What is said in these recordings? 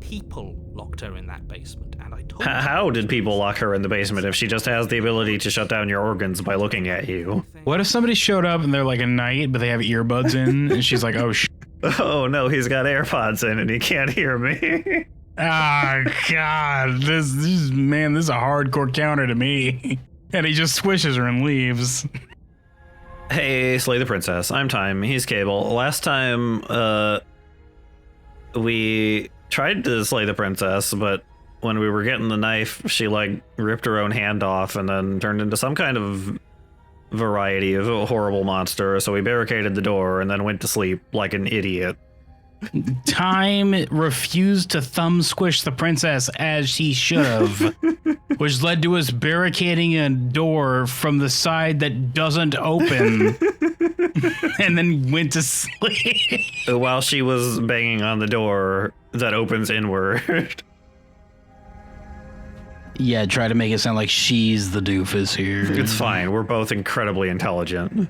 people locked her in that basement, and I told How did people lock her in the basement if she just has the ability to shut down your organs by looking at you? What if somebody showed up and they're like a knight, but they have earbuds in, and she's like, oh, Oh no, he's got AirPods in and he can't hear me. ah, God, this is a hardcore counter to me. And he just swishes her and leaves. Hey, Slay the Princess. I'm Time. He's Cable. Last time, we tried to slay the princess, but when we were getting the knife, she, like, ripped her own hand off and then turned into some kind of variety of a horrible monster, so we barricaded the door and then went to sleep like an idiot. Time refused to thumb squish the princess as he should have, which led to us barricading a door from the side that doesn't open, and then went to sleep. While she was banging on the door that opens inward. Yeah, try to make it sound like she's the doofus here. It's fine, we're both incredibly intelligent.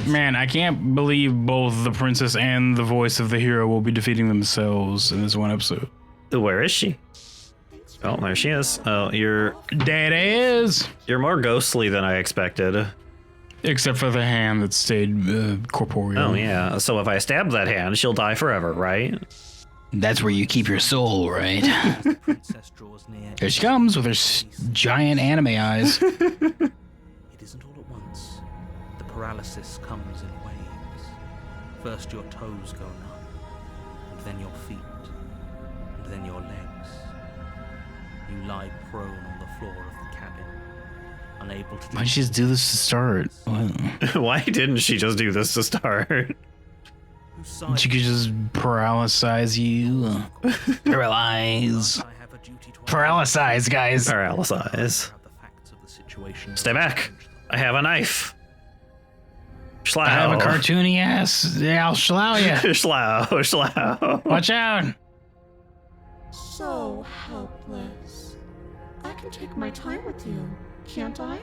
Man, I can't believe both the princess and the voice of the hero will be defeating themselves in this one episode. Where is she? Oh, there she is. Oh, you're more ghostly than I expected. Except for the hand that stayed corporeal. Oh, yeah. So if I stab that hand, she'll die forever, right? That's where you keep your soul, right? Here she comes with her giant anime eyes. It isn't all at once. The paralysis comes in waves. First your toes go numb, and then your feet, and then your legs. You lie prone on the floor of the cabin, unable to... Why'd she just do this to start? Why didn't she just do this to start? She could just paralyze you. Paralyze. Paralyze, guys. Paralyze. Stay back. I have a knife. Schlau. I have a cartoony ass. Yeah, I'll schlau you. Schlau. Watch out. So helpless. I can take my time with you, can't I?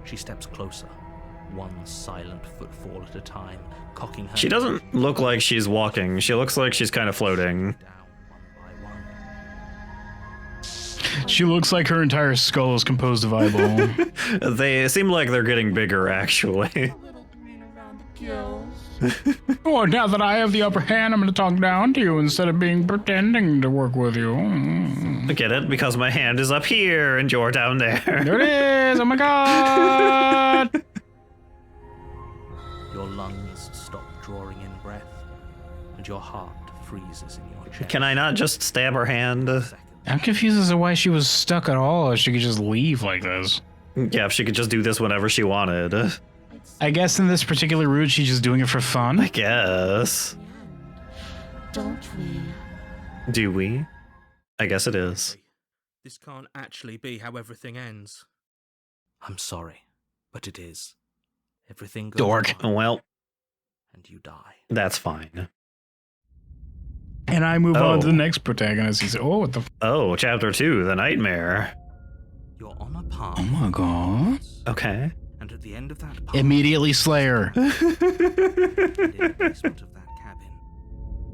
She steps closer, one silent footfall at a time, cocking her... She doesn't look like she's walking. She looks like she's kind of floating. She looks like her entire skull is composed of eyeball. They seem like they're getting bigger, actually. Oh, now that I have the upper hand, I'm going to talk down to you instead of pretending to work with you. Get it? Because my hand is up here and you're down there. There it is! Oh my god! Your lungs stop drawing in breath, and your heart freezes in your chest. Can I not just stab her hand? I'm confused as to why she was stuck at all, if she could just leave like this. Yeah, if she could just do this whenever she wanted. I guess in this particular route, she's just doing it for fun. I guess. Don't we? Do we? I guess it is. This can't actually be how everything ends. I'm sorry, but it is. Everything goes Dork. wrong, Well, and you die. that's fine. And I move on to the next protagonist. He said, oh, what the... Oh, chapter 2, the nightmare. You're on a path. Oh my god. Okay. And at the end of that path, Immediately Slayer. in the basement of that cabin,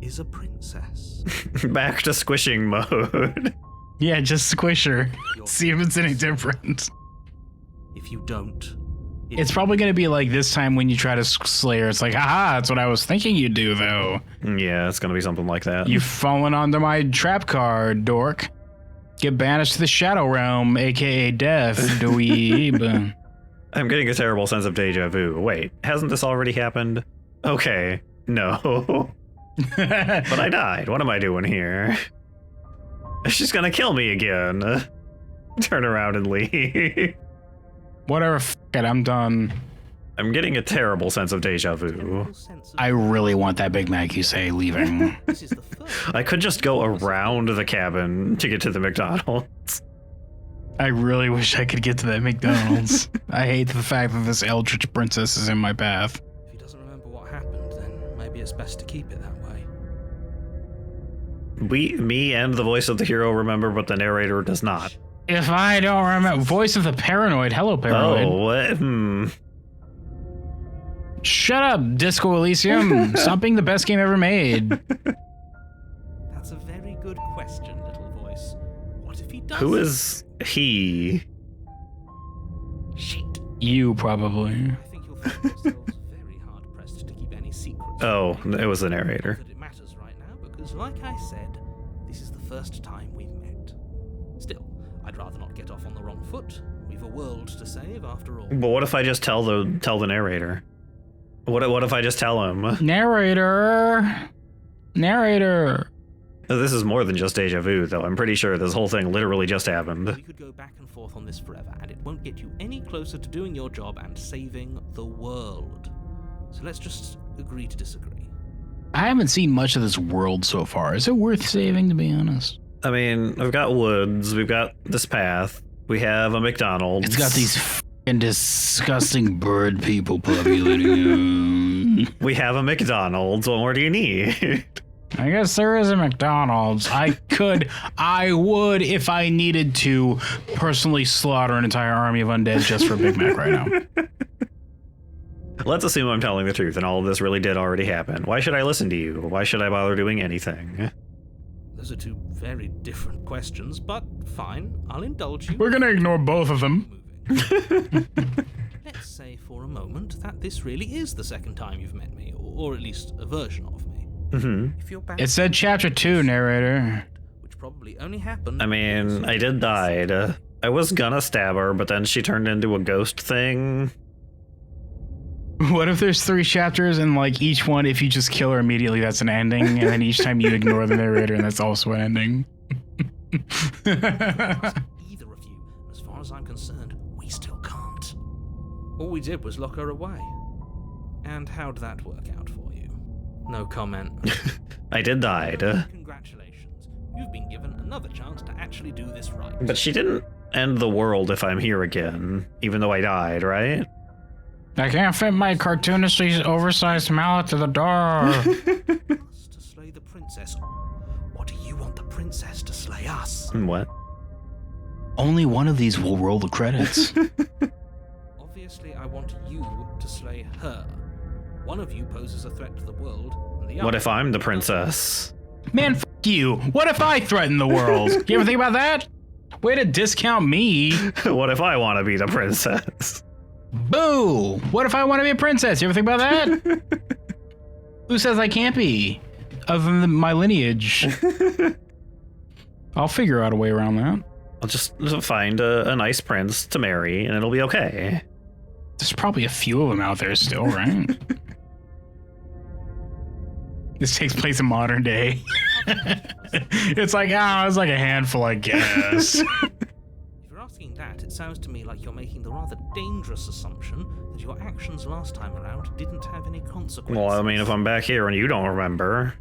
is a princess. Back to squishing mode. Yeah, just squish her. See if it's any different. If you don't, It's probably going to be like this time when you try to slay her. It's like, haha, that's what I was thinking you'd do, though. Yeah, it's going to be something like that. You've fallen onto my trap card, dork. Get banished to the Shadow Realm, a.k.a. Death, dweeb. I'm getting a terrible sense of deja vu. Wait, hasn't this already happened? Okay, no. But I died. What am I doing here? She's gonna kill me again. Turn around and leave. Whatever, f it, I'm done. I'm getting a terrible sense of deja vu. I really want that Big Mac you say leaving. This is the first. I could just go around the cabin to get to the McDonald's. I really wish I could get to that McDonald's. I hate the fact that this eldritch princess is in my path. If he doesn't remember what happened, then maybe it's best to keep it that way. Me and the voice of the hero remember, but the narrator does not. If I don't remember, voice of the paranoid. Hello, paranoid. Oh, what? Shut up, Disco Elysium. Stop being the best game ever made. good question, little voice. What if he does? Who is he? Shit. You probably. I think you'll find yourselves very hard pressed to keep any secrets. Oh, from me. it was the narrator. Not that it matters right now, because like I said, this is the first time we've met. Still, I'd rather not get off on the wrong foot. We've a world to save after all. But what if I just tell the narrator? What if I just tell him? Narrator. This is more than just deja vu, though. I'm pretty sure this whole thing literally just happened. We could go back and forth on this forever, and it won't get you any closer to doing your job and saving the world. So let's just agree to disagree. I haven't seen much of this world so far. Is it worth saving, to be honest? I mean, we've got woods, we've got this path, we have a McDonald's. It's got these f***ing disgusting bird people populating it. We have a McDonald's. What more do you need? I guess there is a McDonald's. I would, if I needed to, personally slaughter an entire army of undead just for Big Mac right now. Let's assume I'm telling the truth and all of this really did already happen. Why should I listen to you? Why should I bother doing anything? Those are two very different questions, but fine, I'll indulge you. We're gonna ignore both of them. Let's say for a moment that this really is the second time you've met me, or at least a version of me. Mm-hmm. If you're back, It said chapter 2, narrator. which probably only happened. I mean, I did die. I was gonna stab her, but then she turned into a ghost thing. What if there's 3 chapters and like each one, if you just kill her immediately, that's an ending, and then each time you ignore the narrator and that's also an ending? Either of you, as far as I'm concerned, we still can't. All we did was lock her away. And how'd that work out for you? No comment. I did die. Congratulations. You've been given another chance to actually do this right. But she didn't end the world if I'm here again, even though I died, right? I can't fit my cartoonishly oversized mallet to the door. Us to slay the princess. Or do you want the princess to slay us? What? Only one of these will roll the credits. Obviously, I want you to slay her. One of you poses a threat to the world, and the other... What if I'm the princess? Man, f*** you. What if I threaten the world? You ever think about that? Way to discount me. What if I want to be the princess? Boo! What if I want to be a princess? You ever think about that? Who says I can't be? Other than my lineage. I'll figure out a way around that. I'll just find a nice prince to marry, and it'll be okay. There's probably a few of them out there still, right? This takes place in modern day. It's like, it's like a handful, I guess. If you're asking that, it sounds to me like you're making the rather dangerous assumption that your actions last time around didn't have any consequences. Well, I mean, if I'm back here and you don't remember...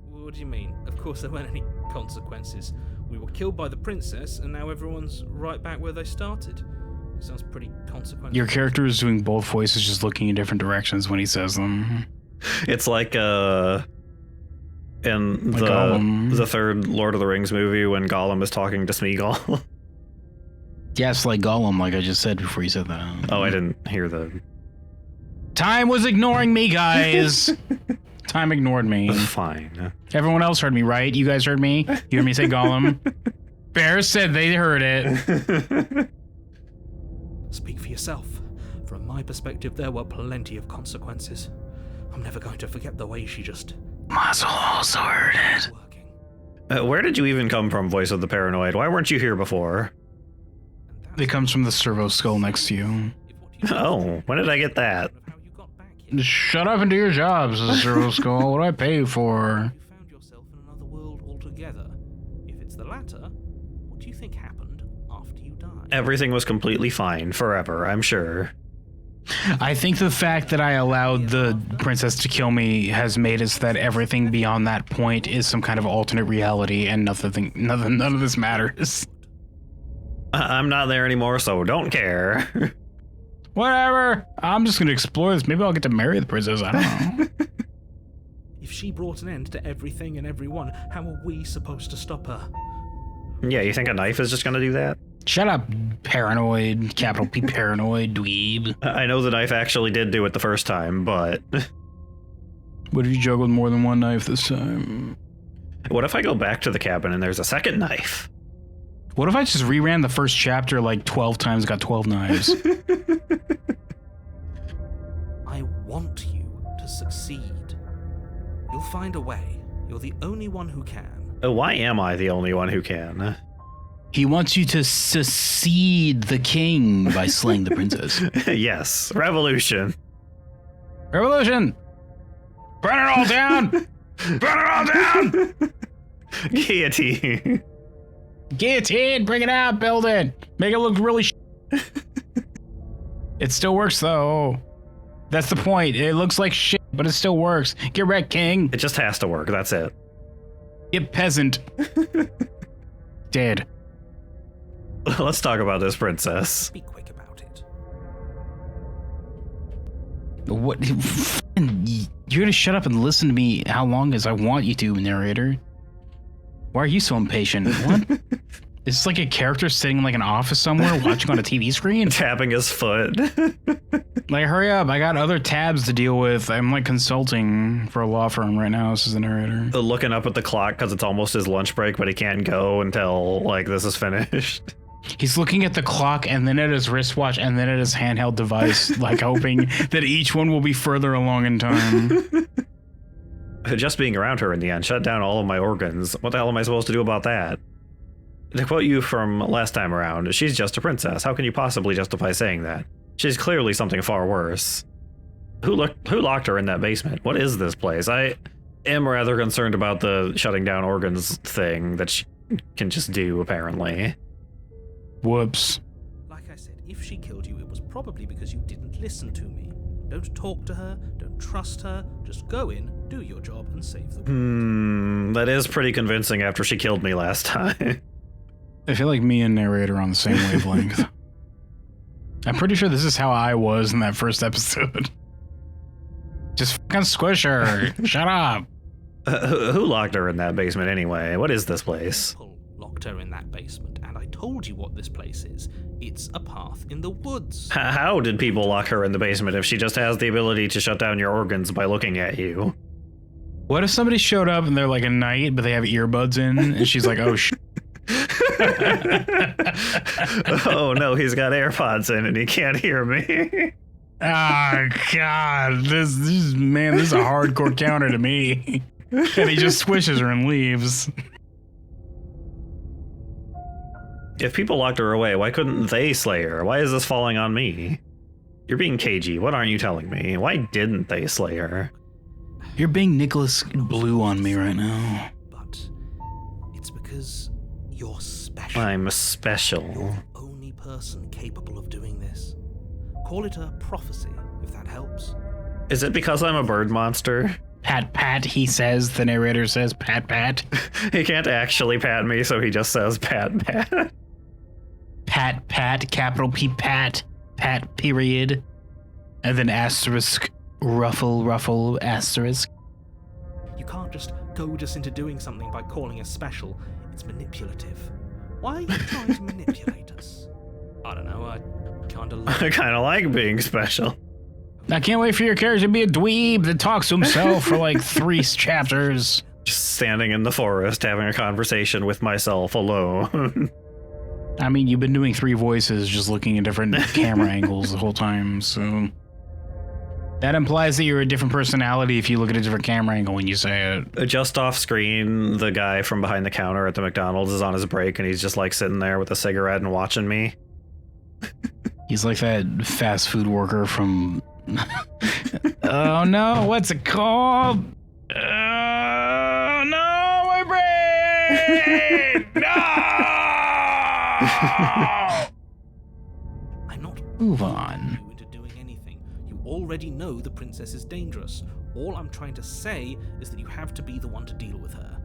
What do you mean? Of course there weren't any consequences. We were killed by the princess, and now everyone's right back where they started. It sounds pretty consequential. Your character is doing both voices, just looking in different directions when he says them. It's like, in Like Gollum. the third Lord of the Rings movie when Gollum is talking to Smeagol. Yes, like Gollum, like I just said before you said that. Oh, I didn't hear the... Time was ignoring me, guys. Time ignored me. Fine. Everyone else heard me, right? You guys heard me? You heard me say Gollum? Bears said they heard it. Speak for yourself. From my perspective, there were plenty of consequences. I'm never going to forget the way she just... Muzzle also heard it. working. Where did you even come from, Voice of the Paranoid? Why weren't you here before? It comes from the servo skull next to you. Oh, when did I get that? Shut up and do your jobs, servo skull. What do I pay you for? You found yourself in another world altogether. If it's the latter, what do you think happened after you died? Everything was completely fine, forever, I'm sure. I think the fact that I allowed the princess to kill me has made it so that everything beyond that point is some kind of alternate reality, and none of this matters. I'm not there anymore, so don't care. Whatever. I'm just gonna explore this. Maybe I'll get to marry the princess. I don't know. If she brought an end to everything and everyone, how are we supposed to stop her? Yeah, you think a knife is just gonna do that? Shut up, paranoid. Capital P paranoid dweeb. I know the knife actually did do it the first time, but... What if you juggled more than one knife this time? What if I go back to the cabin and there's a second knife? What if I just reran the first chapter like 12 times, got 12 knives? I want you to succeed. You'll find a way. You're the only one who can. Why am I the only one who can? He wants you to succeed the king by slaying the princess. Yes, revolution. Revolution! Burn it all down! Burn it all down! Guillotine. Guillotine, bring it out, build it. Make it look really It still works though. That's the point. It looks like shit, but it still works. Get wrecked, king. It just has to work, that's it. Get peasant. Dead. Let's talk about this princess. Be quick about it. What? You're gonna shut up and listen to me how long as I want you to, narrator. Why are you so impatient? What? It's like a character sitting in like an office somewhere watching on a TV screen. Tapping his foot. Like, hurry up. I got other tabs to deal with. I'm like consulting for a law firm right now. This is the narrator. Looking up at the clock because it's almost his lunch break, but he can't go until like this is finished. He's looking at the clock and then at his wristwatch and then at his handheld device, like hoping that each one will be further along in time. Just being around her in the end shut down all of my organs. What the hell am I supposed to do about that? To quote you from last time around, she's just a princess. How can you possibly justify saying that? She's clearly something far worse. Who locked her in that basement? What is this place? I am rather concerned about the shutting down organs thing that she can just do, apparently. Whoops. Like I said, if she killed you, it was probably because you didn't listen to me. Don't talk to her, don't trust her, just go in, do your job, and save the world. That is pretty convincing after she killed me last time. I feel like me and narrator are on the same wavelength. I'm pretty sure this is how I was in that first episode. Just fucking squish her. Shut up. Who locked her in that basement anyway? What is this place? People locked her in that basement, and I told you what this place is. It's a path in the woods. How did people lock her in the basement if she just has the ability to shut down your organs by looking at you? What if somebody showed up and they're like a knight, but they have earbuds in, and she's like, oh, Oh no, he's got AirPods in and he can't hear me. Oh, God. This is a hardcore counter to me. And he just swishes her and leaves. If people locked her away, why couldn't they slay her? Why is this falling on me? You're being cagey. What aren't you telling me? Why didn't they slay her? You're being Nicholas Blue on me right now. But it's because you're special. I'm special. You're the only person capable of doing this. Call it a prophecy, if that helps. Is it because I'm a bird monster? Pat, pat, he says. The narrator says, pat, pat. He can't actually pat me, so he just says pat, pat. Pat, pat, capital P, pat, pat, period. And then asterisk, ruffle, ruffle, asterisk. You can't just goad us into doing something by calling us special. It's manipulative. Why are you trying to manipulate us? I don't know, I kinda like I kind of like being special. I can't wait for your character to be a dweeb that talks to himself for like 3 chapters. Just standing in the forest having a conversation with myself alone. I mean, you've been doing 3 voices, just looking at different camera angles the whole time, so... That implies that you're a different personality if you look at a different camera angle when you say it. Just off screen, the guy from behind the counter at the McDonald's is on his break and he's just like sitting there with a cigarette and watching me. He's like that fast food worker from... Oh no, what's it called? Oh no, my brain! No! I'm not Move on. you into doing anything. You already know the princess is dangerous. All I'm trying to say is that you have to be the one to deal with her.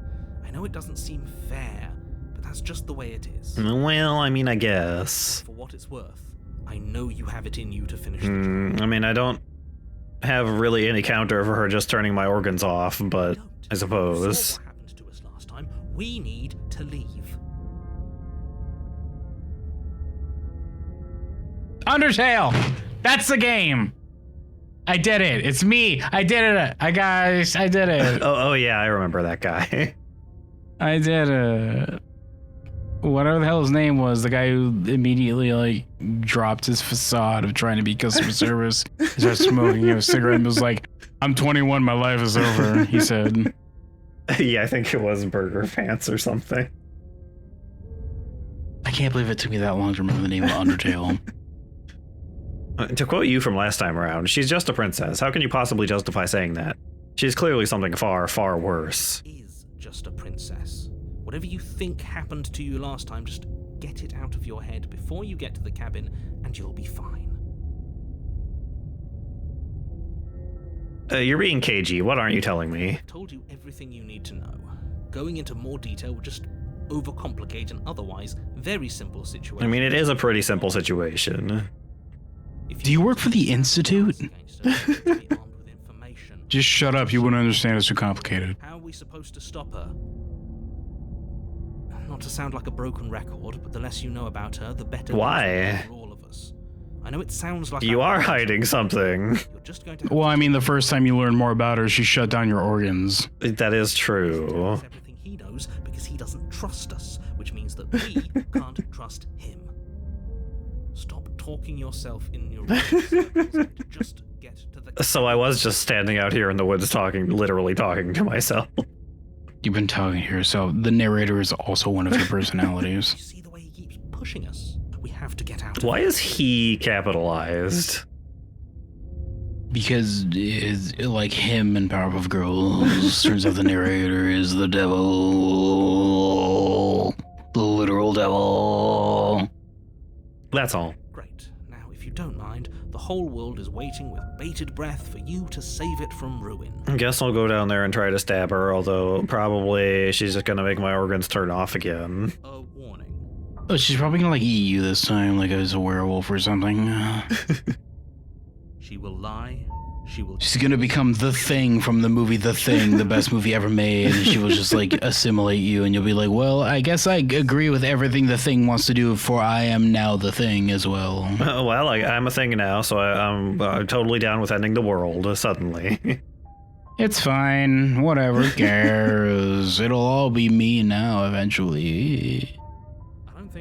I know it doesn't seem fair, but that's just the way it is. Well, I mean, I guess. For what it's worth, I know you have it in you to finish the job. I mean, I don't have really any counter for her just turning my organs off, but Don't. I suppose. You saw what happened to us last time. We need to leave. Undertale! That's the game! I did it. It's me. I did it. I did it. Oh yeah, I remember that guy. I did whatever the hell his name was, the guy who immediately like dropped his facade of trying to be customer service, started smoking a cigarette and was like, "I'm 21, my life is over," he said. Yeah, I think it was Burger Pants or something. I can't believe it took me that long to remember the name of Undertale. To quote you from last time around, she's just a princess. How can you possibly justify saying that? She's clearly something far, far worse. Is just a princess. Whatever you think happened to you last time, just get it out of your head before you get to the cabin, and you'll be fine. You're being cagey. What aren't you telling me? I've told you everything you need to know. Going into more detail would just overcomplicate an otherwise very simple situation. I mean, it is a pretty simple situation. Do you work for the Institute? Just shut up, you wouldn't understand, it's too complicated. How are we supposed to stop her? Not to sound like a broken record, but the less you know about her, the better. Why? For all of us. I know it sounds like you are hiding something. You're just going to Well, I mean, the first time you learn more about her, she shut down your organs. That is true. Everything he knows because he doesn't trust us, which means that we can't trust him. Stop talking yourself in your circles. Just get to the. So I was just standing out here in the woods literally talking to myself. You've been talking to yourself. The narrator is also one of your personalities. You see the way he keeps pushing us? We have to get out. Why is he capitalized? Because it's like him in Powerpuff Girls. Turns out the narrator is the devil. The literal devil. That's all. Great. Now, if you don't mind, the whole world is waiting with bated breath for you to save it from ruin. I guess I'll go down there and try to stab her, although probably she's just gonna make my organs turn off again. A warning. Oh, she's probably gonna like eat you this time, like as a werewolf or something. She will lie. She will. She's gonna become the Thing from the movie The Thing, the best movie ever made, and she will just like assimilate you, and you'll be like, well, I guess I agree with everything the Thing wants to do, for I am now the Thing as well. Well, I'm a thing now, so I'm totally down with ending the world suddenly. It's fine, whatever, who cares? It'll all be me now eventually.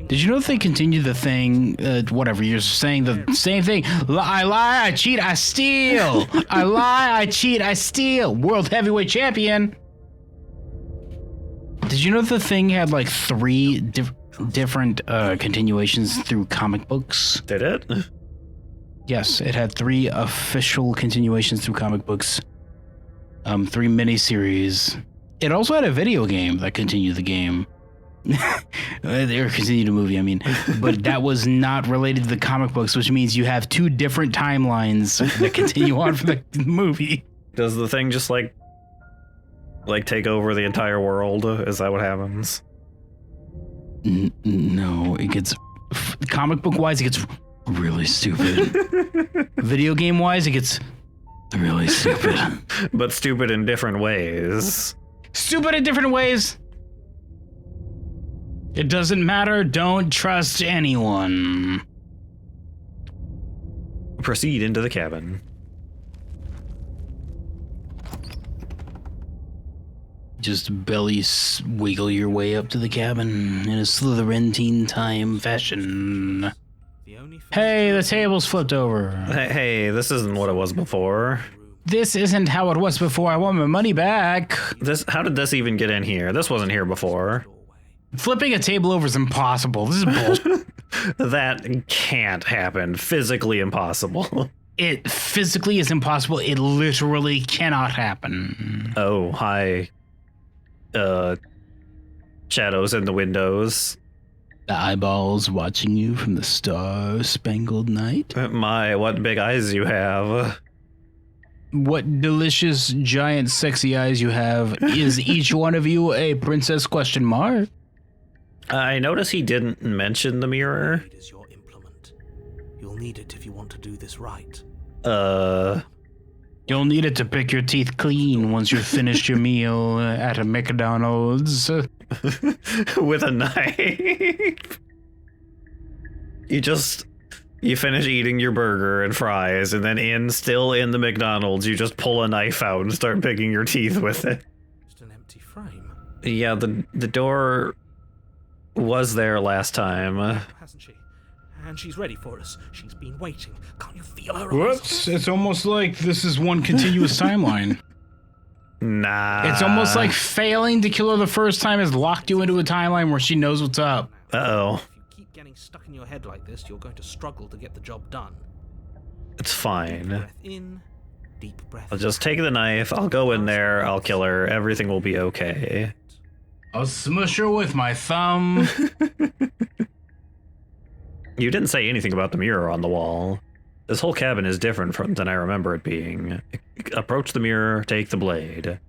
Did you know that they continue the thing? Whatever, you're saying the same thing. I lie, I cheat, I steal. I lie, I cheat, I steal. World heavyweight champion. Did you know the thing had like 3 different continuations through comic books? Did it? Yes, it had 3 official continuations through comic books. 3 miniseries. It also had a video game that continued the game. Or continued a movie, I mean. But that was not related to the comic books, which means you have 2 different timelines that continue on for the movie. Does the thing just like take over the entire world? Is that what happens? No, it gets comic book wise, it gets really stupid. Video game wise, it gets really stupid. But stupid in different ways. Stupid in different ways. It doesn't matter. Don't trust anyone. Proceed into the cabin. Just belly wiggle your way up to the cabin in a Slytherin time fashion. Hey, the table's flipped over. Hey, this isn't what it was before. This isn't how it was before. I want my money back. How did this even get in here? This wasn't here before. Flipping a table over is impossible. This is bullshit. That can't happen. Physically impossible. It physically is impossible. It literally cannot happen. Oh, hi. Shadows in the windows. The eyeballs watching you from the star-spangled night. My, what big eyes you have. What delicious, giant, sexy eyes you have. Is each one of you a princess ? I notice he didn't mention the mirror. It is your implement. You'll need it if you want to do this right. You'll need it to pick your teeth clean once you've finished your meal at a McDonald's. With a knife. You finish eating your burger and fries, and then still in the McDonald's, you just pull a knife out and start picking your teeth with it. Just an empty frame. Yeah, the door was there last time. Hasn't she? And she's ready for us. She's been waiting. Can't you feel her? Whoops! It's almost like this is one continuous timeline. Nah. It's almost like failing to kill her the first time has locked you into a timeline where she knows what's up. Uh-oh. If you keep getting stuck in your head like this, you're going to struggle to get the job done. It's Deep fine. breath in, deep breath I'll just take the knife, I'll go in there, I'll kill her, everything will be okay. I'll smush her with my thumb. You didn't say anything about the mirror on the wall. This whole cabin is different than I remember it being. Approach the mirror, take the blade.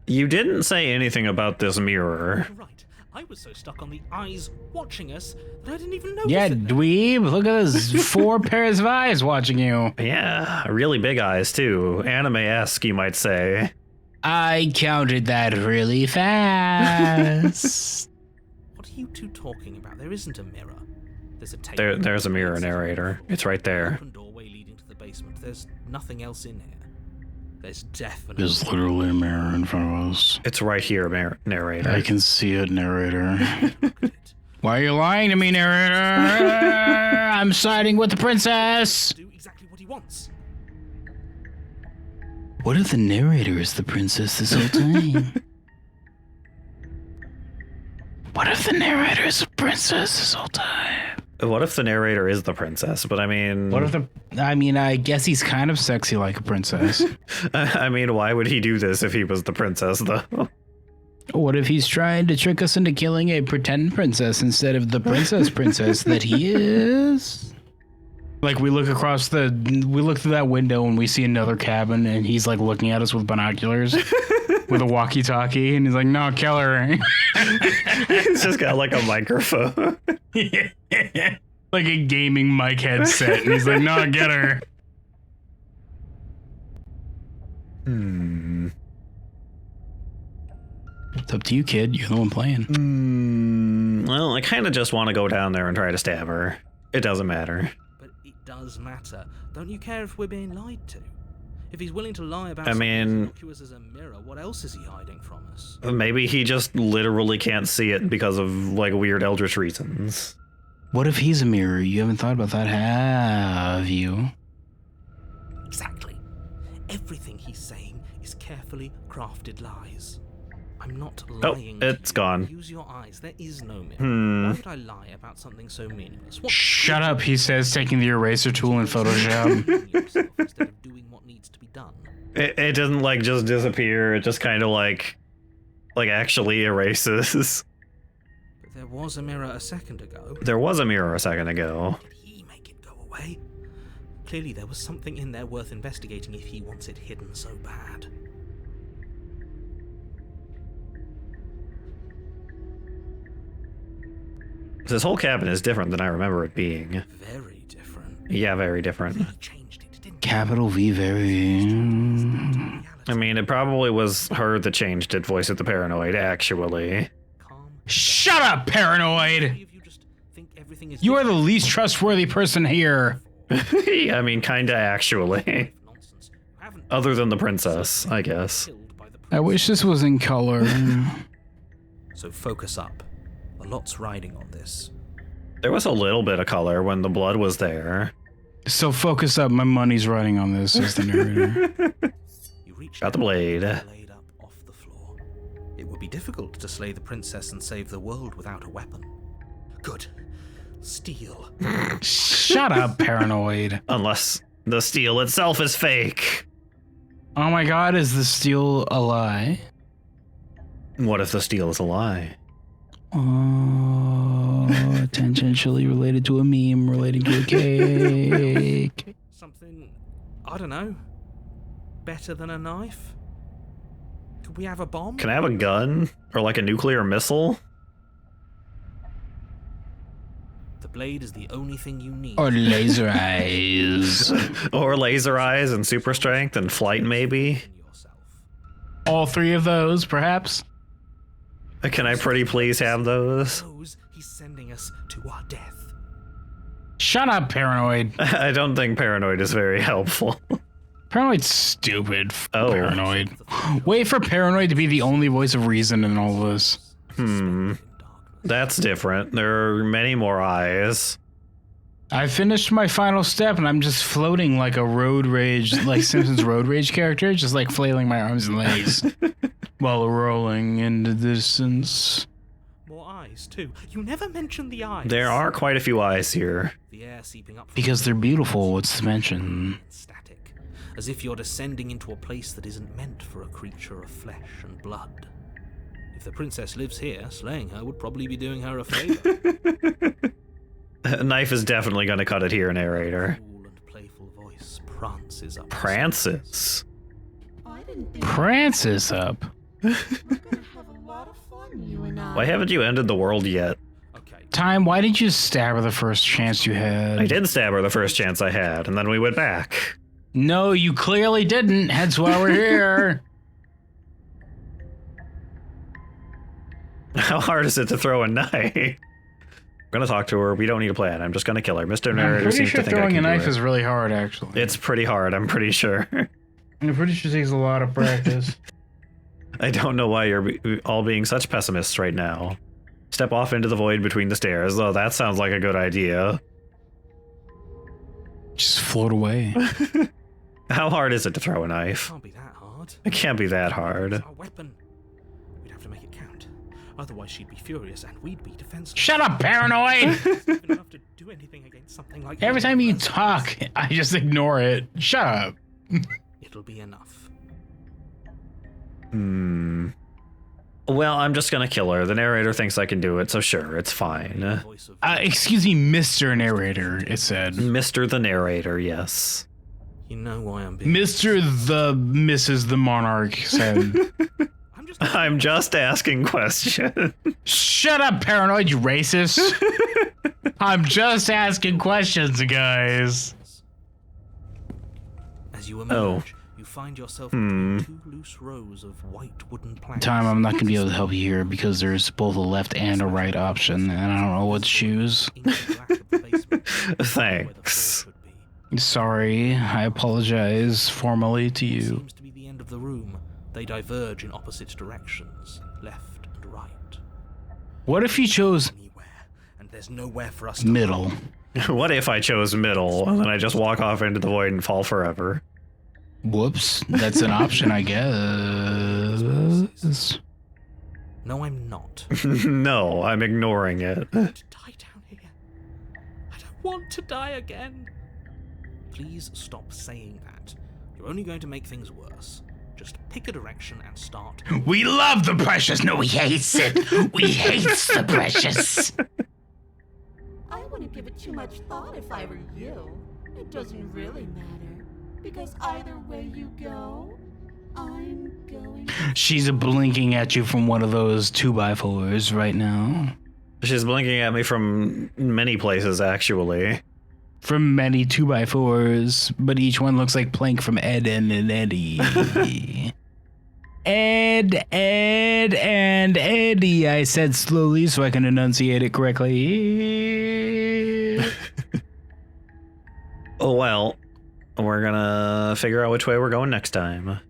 You didn't say anything about this mirror. Right. I was so stuck on the eyes watching us that I didn't even notice Yeah, it. dweeb, look at those 4 pairs of eyes watching you. Yeah, really big eyes too. Anime-esque, you might say. I counted that really fast. What are you two talking about? There isn't a mirror. There's a table. There's a mirror, narrator. It's right there. Open doorway leading to the basement. There's nothing else in here. There's definitely. There's literally a mirror in front of us. It's right here, narrator. I can see it, narrator. Why are you lying to me, narrator? I'm siding with the princess. Do exactly what he wants. What if the narrator is the princess this whole time? What if the narrator is the princess this whole time? What if the narrator is the princess? But I mean... What if the... I mean, I guess he's kind of sexy like a princess. I mean, why would he do this if he was the princess, though? What if he's trying to trick us into killing a pretend princess instead of the princess that he is? Like we look through that window and we see another cabin and he's like looking at us with binoculars with a walkie-talkie and he's like, no, kill her. He's just got like a microphone. Like a gaming mic headset and he's like, no, get her. It's up to you, kid. You're the one playing. Well, I kind of just want to go down there and try to stab her. It doesn't matter. But it does matter. Don't you care if we're being lied to? If he's willing to lie about I something as mean- innocuous as a mirror, what else is he hiding from us? Maybe he just literally can't see it because of like weird eldritch reasons. What if he's a mirror? You haven't thought about that, have you? Exactly. Everything he's saying is carefully crafted lies. I'm not lying. to it's you. gone. Use your eyes. There is no mirror. Why would I lie about something so meaningless? What Shut up, he says, taking the eraser tool in Photoshop. yourself instead of doing what needs to be done? It doesn't like just disappear. It just kind of like actually erases. But there was a mirror a second ago. There was a mirror a second ago. Did he make it go away? Clearly there was something in there worth investigating if he wants it hidden so bad. This whole cabin is different than I remember it being. Very different. Yeah, very different. He changed it, didn't he? Capital V, very. I mean, it probably was her that changed it, Voice of the Paranoid, actually. Calm. Shut up, paranoid! If you just think everything is You are the least trustworthy person here. I mean, kinda actually. nonsense. You haven't Other than the princess, I guess. killed by the I wish this was in color. So focus up. A lot's riding on this. There was a little bit of color when the blood was there. So focus up, my money's riding on this, says the narrator. You reach Got the down, blade. pick the blade up off the floor. It would be difficult to slay the princess and save the world without a weapon. Good. Steel. Shut up, paranoid. Unless the steel itself is fake. Oh my god, is the steel a lie? What if the steel is a lie? Oh, tangentially related to a meme relating to a cake. Something, I don't know, better than a knife? Could we have a bomb? Can I have a gun? Or like a nuclear missile? The blade is the only thing you need. Or laser eyes. Or laser eyes and super strength and flight, maybe? In yourself. All 3 of those, perhaps? Can I pretty please have those? Knows he's sending us to our death. Shut up, paranoid. I don't think paranoid is very helpful. Paranoid's stupid. Oh. Paranoid. Wait for Paranoid to be the only voice of reason in all this. That's different. There are many more eyes. I finished my final step and I'm just floating like a road rage, like Simpsons road rage character, just like flailing my arms and legs while rolling into the distance. More eyes, too. You never mention the eyes. There are quite a few eyes here. The air seeping up from Because they're beautiful, what's to mention? static, as if you're descending into a place that isn't meant for a creature of flesh and blood. If the princess lives here, slaying her would probably be doing her a favor. A knife is definitely going to cut it here, narrator. Cool and playful voice prances up. Prances. I didn't think Prances up. we're gonna have a lot of fun, you and I. Why haven't you ended the world yet? Okay. Time, why didn't you stab her the first chance you had? I did stab her the first chance I had, and then we went back. No, you clearly didn't. That's why we're here. How hard is it to throw a knife? I'm gonna talk to her. We don't need a plan. I'm just gonna kill her. Mr. I'm Narrator pretty seems sure to think I throwing a can do knife it. is really hard, actually. It's pretty hard, I'm pretty sure. I'm pretty sure it takes a lot of practice. I don't know why you're all being such pessimists right now. Step off into the void between the stairs. Oh, that sounds like a good idea. Just float away. How hard is it to throw a knife? Can't be that hard. It can't be that hard. It's our weapon. We'd have to make it count. Otherwise, she'd be furious and we'd be defenseless. Shut up, Paranoid! It's not enough to do anything against something like Every that. time you talk, I just ignore it. Shut up. It'll be enough. Well, I'm just gonna kill her. The narrator thinks I can do it, so sure, it's fine. Voice of Excuse me, Mr. Narrator, it said. Mr. the narrator, yes. you know why I'm being. Mr. the Mrs. the Monarch said. I'm just. I'm just asking questions. Shut up, Paranoid, you racist. I'm just asking questions, guys. As you emerge, you find yourself between two loose rows of white wooden planks. Time, I'm not going to be able to help you here because there's both a left and a right option, and I don't know what to choose. Inky black of the basement, where the floor Thanks. should be. Sorry, I apologize formally to you. Seems to be the end of the room. They diverge in opposite directions, left and right. What if you chose Anywhere, and there's nowhere for us to middle? What if I chose middle, and then I just walk off into the void and fall forever? Whoops, that's an option, I guess. No, I'm not. No, I'm ignoring it. I want to die down here. I don't want to die again. Please stop saying that. You're only going to make things worse. Just pick a direction and start. We love the precious. No, we hates it. We hates the precious. I wouldn't give it too much thought if I were you. It doesn't really matter. Because either way you go, I'm going. She's blinking at you from one of those 2x4s right now. She's blinking at me from many places, actually. From many 2x4s, but each one looks like Plank from Ed, and Eddie. Ed, and Eddie, I said slowly so I can enunciate it correctly. Well, we're gonna figure out which way we're going next time.